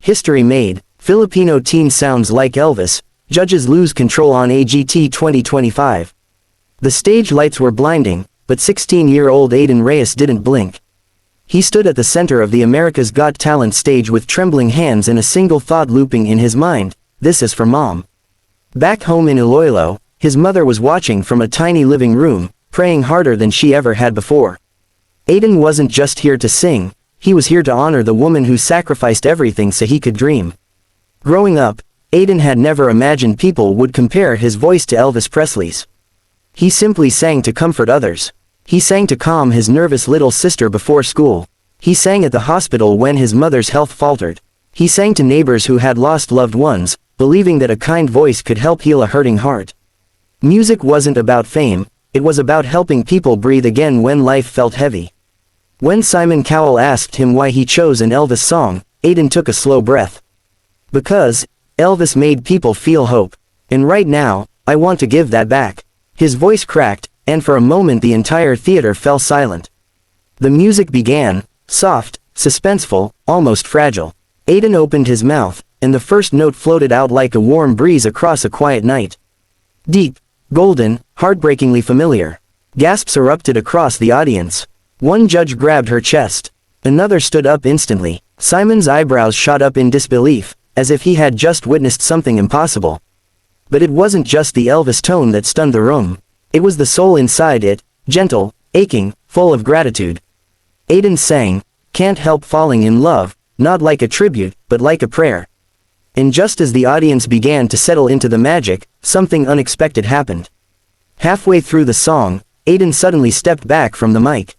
History made. Filipino teen sounds like Elvis. Judges lose control on AGT 2025. The stage lights were blinding, but 16-year-old Aiden Reyes didn't blink. He stood at the center of the America's Got Talent stage with trembling hands and a single thought looping in his mind: this is for Mom. Back home in Iloilo, his mother was watching from a tiny living room, praying harder than she ever had before. Aiden wasn't just here to sing, he was here to honor the woman who sacrificed everything so he could dream. Growing up, Aiden had never imagined people would compare his voice to Elvis Presley's. He simply sang to comfort others. He sang to calm his nervous little sister before school. He sang at the hospital when his mother's health faltered. He sang to neighbors who had lost loved ones, believing that a kind voice could help heal a hurting heart. Music wasn't about fame, it was about helping people breathe again when life felt heavy. When Simon Cowell asked him why he chose an Elvis song, Aiden took a slow breath. Because Elvis made people feel hope. And right now, I want to give that back. His voice cracked, and for a moment the entire theater fell silent. The music began, soft, suspenseful, almost fragile. Aiden opened his mouth, and the first note floated out like a warm breeze across a quiet night. Deep, golden, heartbreakingly familiar. Gasps erupted across the audience. One judge grabbed her chest. Another stood up instantly. Simon's eyebrows shot up in disbelief, as if he had just witnessed something impossible. But it wasn't just the Elvis tone that stunned the room. It was the soul inside it, gentle, aching, full of gratitude. Aiden sang, "Can't Help Falling in Love," not like a tribute, but like a prayer. And just as the audience began to settle into the magic, something unexpected happened. Halfway through the song, Aiden suddenly stepped back from the mic.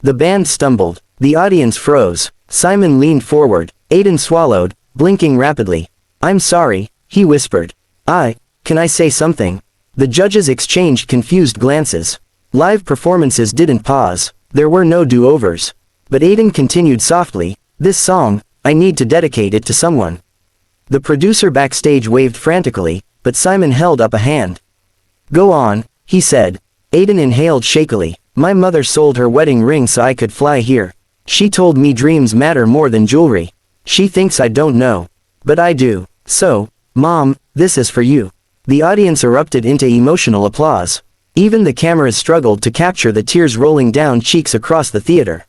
The band stumbled. The audience froze. Simon leaned forward. Aiden swallowed, blinking rapidly. "I'm sorry," he whispered. Can I say something?" The judges exchanged confused glances. Live performances didn't pause. There were no do-overs. But Aiden continued softly, "This song, I need to dedicate it to someone." The producer backstage waved frantically, but Simon held up a hand. "Go on," he said. Aiden inhaled shakily. "My mother sold her wedding ring so I could fly here. She told me dreams matter more than jewelry. She thinks I don't know. But I do. So, Mom, this is for you." The audience erupted into emotional applause. Even the cameras struggled to capture the tears rolling down cheeks across the theater.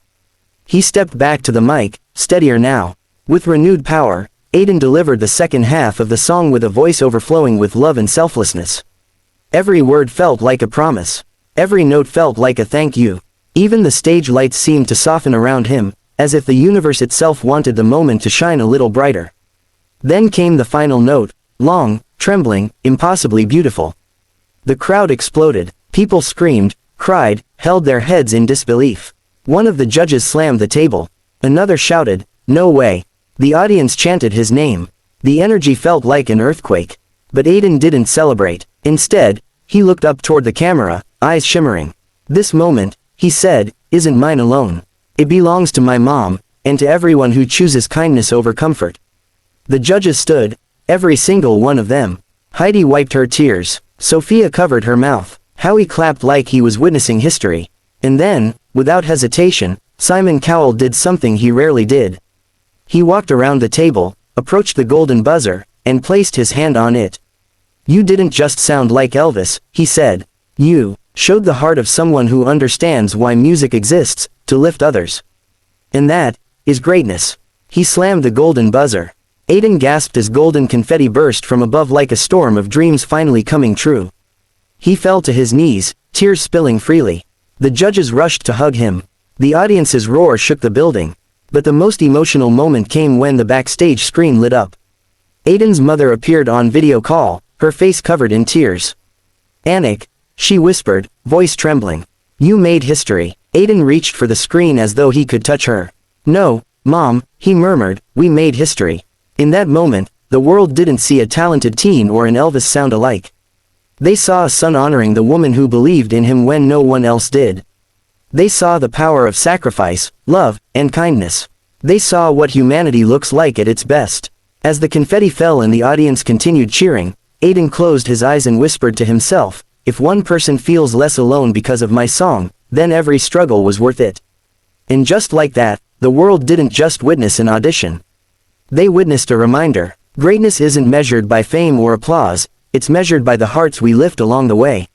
He stepped back to the mic, steadier now. With renewed power, Aiden delivered the second half of the song with a voice overflowing with love and selflessness. Every word felt like a promise. Every note felt like a thank you. Even the stage lights seemed to soften around him, as if the universe itself wanted the moment to shine a little brighter. Then came the final note, long, trembling, impossibly beautiful. The crowd exploded. People screamed, cried, held their heads in disbelief. One of the judges slammed the table. Another shouted, "No way." The audience chanted his name. The energy felt like an earthquake. But Aiden didn't celebrate. Instead, he looked up toward the camera, eyes shimmering. "This moment," he said, "isn't mine alone. It belongs to my mom, and to everyone who chooses kindness over comfort." The judges stood, every single one of them. Heidi wiped her tears. Sophia covered her mouth. Howie clapped like he was witnessing history. And then, without hesitation, Simon Cowell did something he rarely did. He walked around the table, approached the golden buzzer, and placed his hand on it. "You didn't just sound like Elvis," he said. "You showed the heart of someone who understands why music exists, to lift others. And that is greatness." He slammed the golden buzzer. Aiden gasped as golden confetti burst from above like a storm of dreams finally coming true. He fell to his knees, tears spilling freely. The judges rushed to hug him. The audience's roar shook the building. But the most emotional moment came when the backstage screen lit up. Aiden's mother appeared on video call, her face covered in tears. "Anik," she whispered, voice trembling. "You made history." Aiden reached for the screen as though he could touch her. "No, Mom," he murmured, "we made history." In that moment, the world didn't see a talented teen or an Elvis sound alike. They saw a son honoring the woman who believed in him when no one else did. They saw the power of sacrifice, love, and kindness. They saw what humanity looks like at its best. As the confetti fell and the audience continued cheering, Aiden closed his eyes and whispered to himself, "If one person feels less alone because of my song, then every struggle was worth it." And just like that, the world didn't just witness an audition. They witnessed a reminder. Greatness isn't measured by fame or applause, it's measured by the hearts we lift along the way.